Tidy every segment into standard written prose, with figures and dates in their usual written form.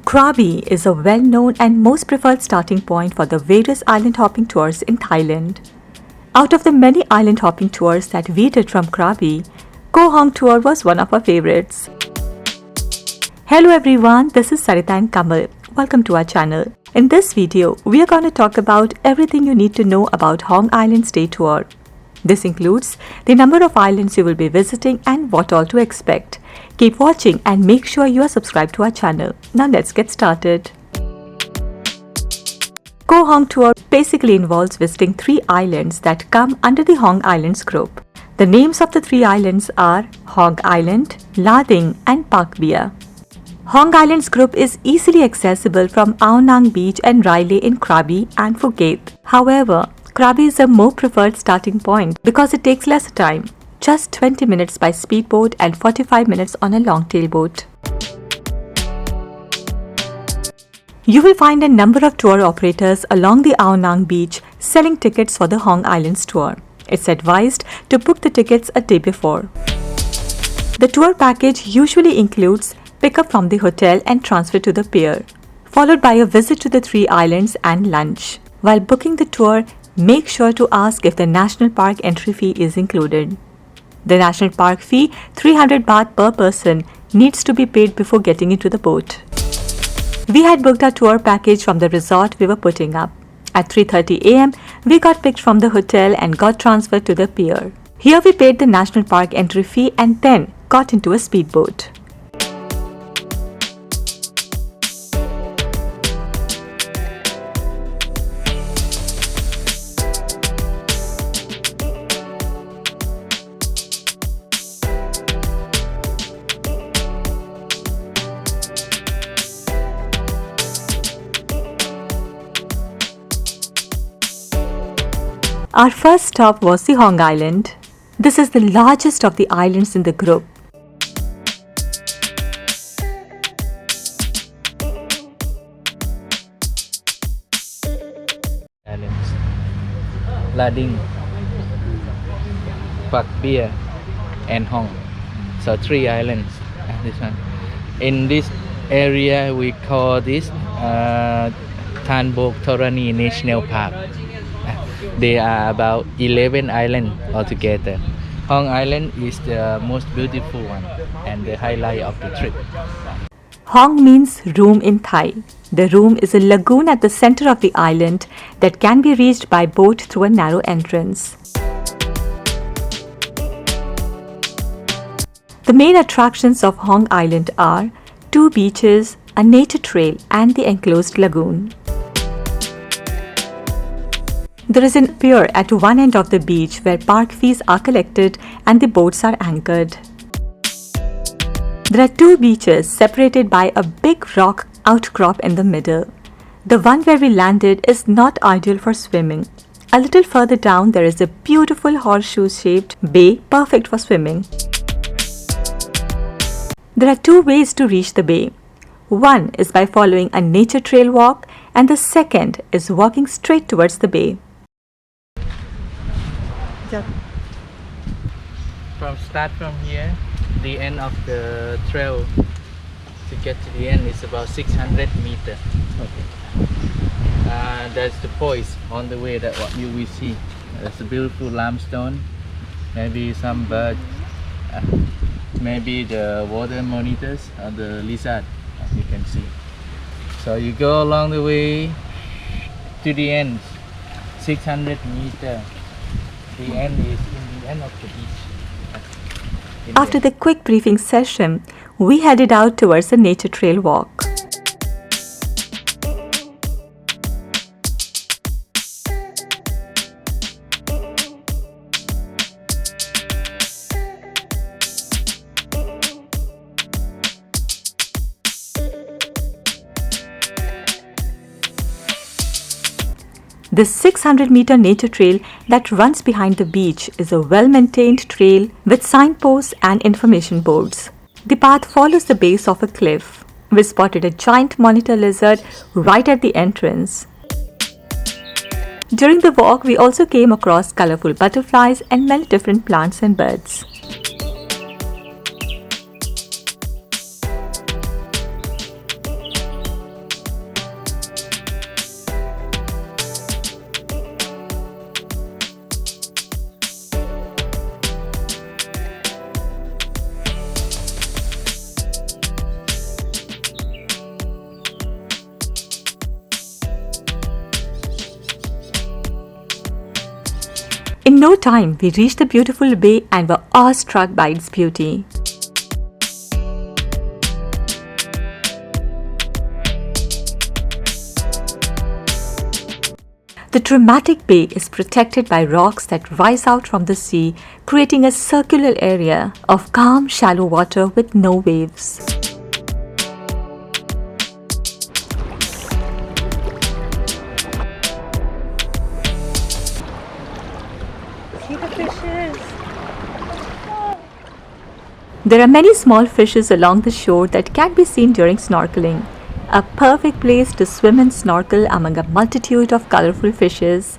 Krabi is a well-known and most preferred starting point for the various island hopping tours in Thailand. Out of the many island hopping tours that we did from Krabi, Koh Hong Tour was one of our favorites. Hello everyone, this is Sarita and Kamal. Welcome to our channel. In this video, we are going to talk about everything you need to know about Hong Island's day tour. This includes the number of islands you will be visiting and what all to expect. Keep watching and make sure you are subscribed to our channel. Now let's get started. Koh Hong Tour basically involves visiting 3 islands that come under the Hong Islands group. The names of the 3 islands are Hong Island, Lading and Phak Bia. Hong Islands group is easily accessible from Ao Nang Beach and Railay in Krabi and Phuket. However, Krabi is a more preferred starting point because it takes less time, just 20 minutes by speedboat and 45 minutes on a long-tail boat. You will find a number of tour operators along the Ao Nang Beach selling tickets for the Hong Islands tour. It's advised to book the tickets a day before. The tour package usually includes pickup from the hotel and transfer to the pier, followed by a visit to the 3 islands and lunch. While booking the tour, make sure to ask if the National Park entry fee is included. The National Park fee, 300 baht per person, needs to be paid before getting into the boat. We had booked our tour package from the resort we were putting up. At 3:30 am, we got picked from the hotel and got transferred to the pier. Here we paid the National Park entry fee and then got into a speedboat. Our first stop was the Hong Island. This is the largest of the islands in the group. Islands. Lading, Pakbia and Hong. So 3 islands. This one. In this area we call this Than Bok Thorani National Park. There are about 11 islands altogether. Hong Island is the most beautiful one and the highlight of the trip. Hong means room in Thai. The room is a lagoon at the center of the island that can be reached by boat through a narrow entrance. The main attractions of Hong Island are 2 beaches, a nature trail and the enclosed lagoon. There is a pier at one end of the beach where park fees are collected and the boats are anchored. There are 2 beaches separated by a big rock outcrop in the middle. The one where we landed is not ideal for swimming. A little further down there is a beautiful horseshoe-shaped bay perfect for swimming. There are 2 ways to reach the bay. One is by following a nature trail walk and the second is walking straight towards the bay. Start from here, the end of the trail to get to the end is about 600 meters. That's the poise on the way that what you will see. There's a beautiful limestone, maybe some birds, maybe the water monitors or the lizard, as you can see. So you go along the way to the end, 600 meters. The end is in the end of the beach. After the quick briefing session, we headed out towards the nature trail walk. This 600-meter nature trail that runs behind the beach is a well-maintained trail with signposts and information boards. The path follows the base of a cliff. We spotted a giant monitor lizard right at the entrance. During the walk, we also came across colorful butterflies and many different plants and birds. In no time, we reached the beautiful bay and were awestruck by its beauty. The dramatic bay is protected by rocks that rise out from the sea, creating a circular area of calm, shallow water with no waves. See the fishes. There are many small fishes along the shore that can be seen during snorkeling. A perfect place to swim and snorkel among a multitude of colorful fishes.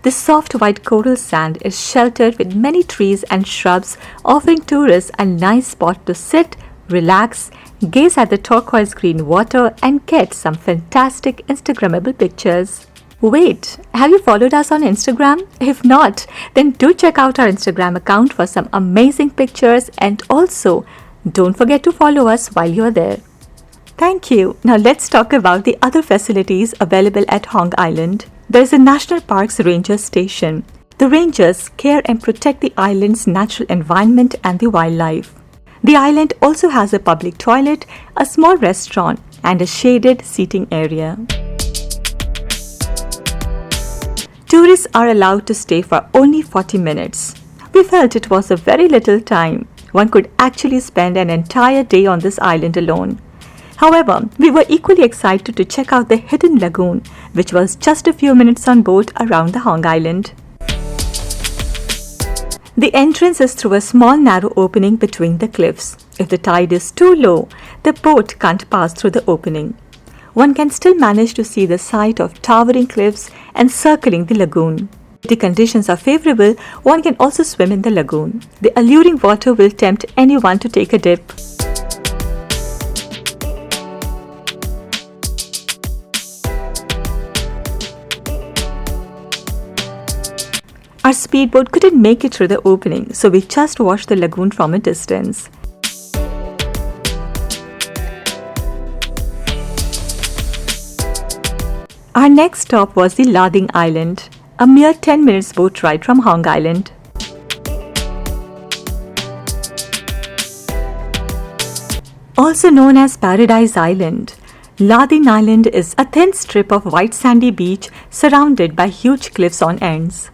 The soft white coral sand is sheltered with many trees and shrubs, offering tourists a nice spot to sit, relax, gaze at the turquoise green water and get some fantastic Instagrammable pictures. Wait, have you followed us on Instagram? If not, then do check out our Instagram account for some amazing pictures, and also don't forget to follow us while you're there. Thank you. Now let's talk about the other facilities available at Hong Island. There is a National Parks Ranger Station. The rangers care and protect the island's natural environment and the wildlife. The island also has a public toilet, a small restaurant, and a shaded seating area. Tourists are allowed to stay for only 40 minutes. We felt it was a very little time. One could actually spend an entire day on this island alone. However, we were equally excited to check out the hidden lagoon, which was just a few minutes on boat around the Hong Island. The entrance is through a small narrow opening between the cliffs. If the tide is too low, the boat can't pass through the opening. One can still manage to see the sight of towering cliffs encircling the lagoon. If the conditions are favorable, one can also swim in the lagoon. The alluring water will tempt anyone to take a dip. Our speedboat couldn't make it through the opening, so we just watched the lagoon from a distance. Our next stop was the Lading Island, a mere 10 minutes boat ride from Hong Island. Also known as Paradise Island, Lading Island is a thin strip of white sandy beach surrounded by huge cliffs on ends.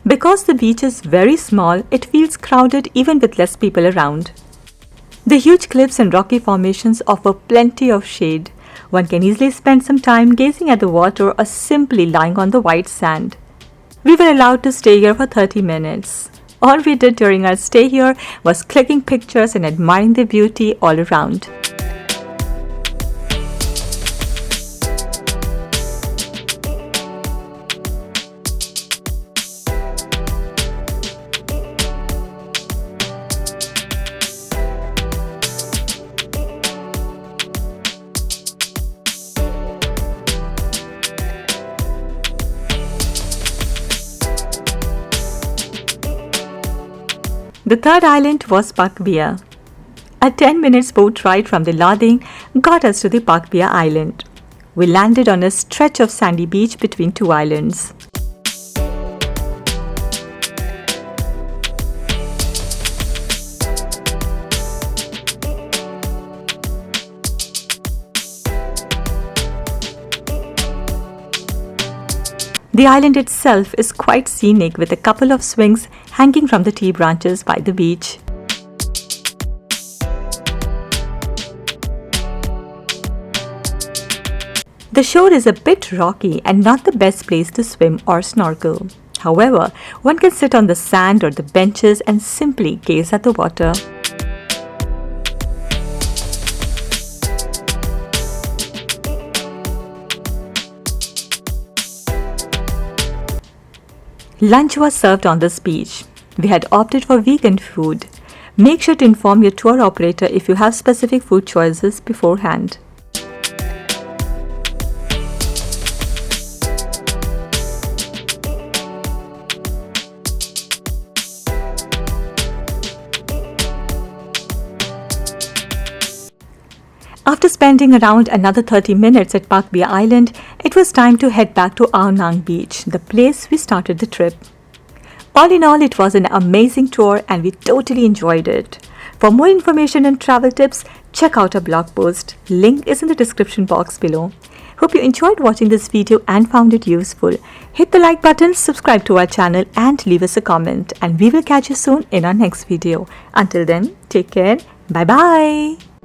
Because the beach is very small, it feels crowded even with less people around. The huge cliffs and rocky formations offer plenty of shade. One can easily spend some time gazing at the water or simply lying on the white sand. We were allowed to stay here for 30 minutes. All we did during our stay here was clicking pictures and admiring the beauty all around. The third island was Phak Bia. A 10 minutes boat ride from the Lading got us to the Pakbia Island. We landed on a stretch of sandy beach between two islands. The island itself is quite scenic with a couple of swings hanging from the tree branches by the beach. The shore is a bit rocky and not the best place to swim or snorkel. However, one can sit on the sand or the benches and simply gaze at the water. Lunch was served on this beach. We had opted for vegan food. Make sure to inform your tour operator if you have specific food choices beforehand. After spending around another 30 minutes at Pakbia Island, it was time to head back to Ao Nang Beach, the place we started the trip. All in all, it was an amazing tour and we totally enjoyed it. For more information and travel tips, check out our blog post. Link is in the description box below. Hope you enjoyed watching this video and found it useful. Hit the like button, subscribe to our channel and leave us a comment. And we will catch you soon in our next video. Until then, take care. Bye bye.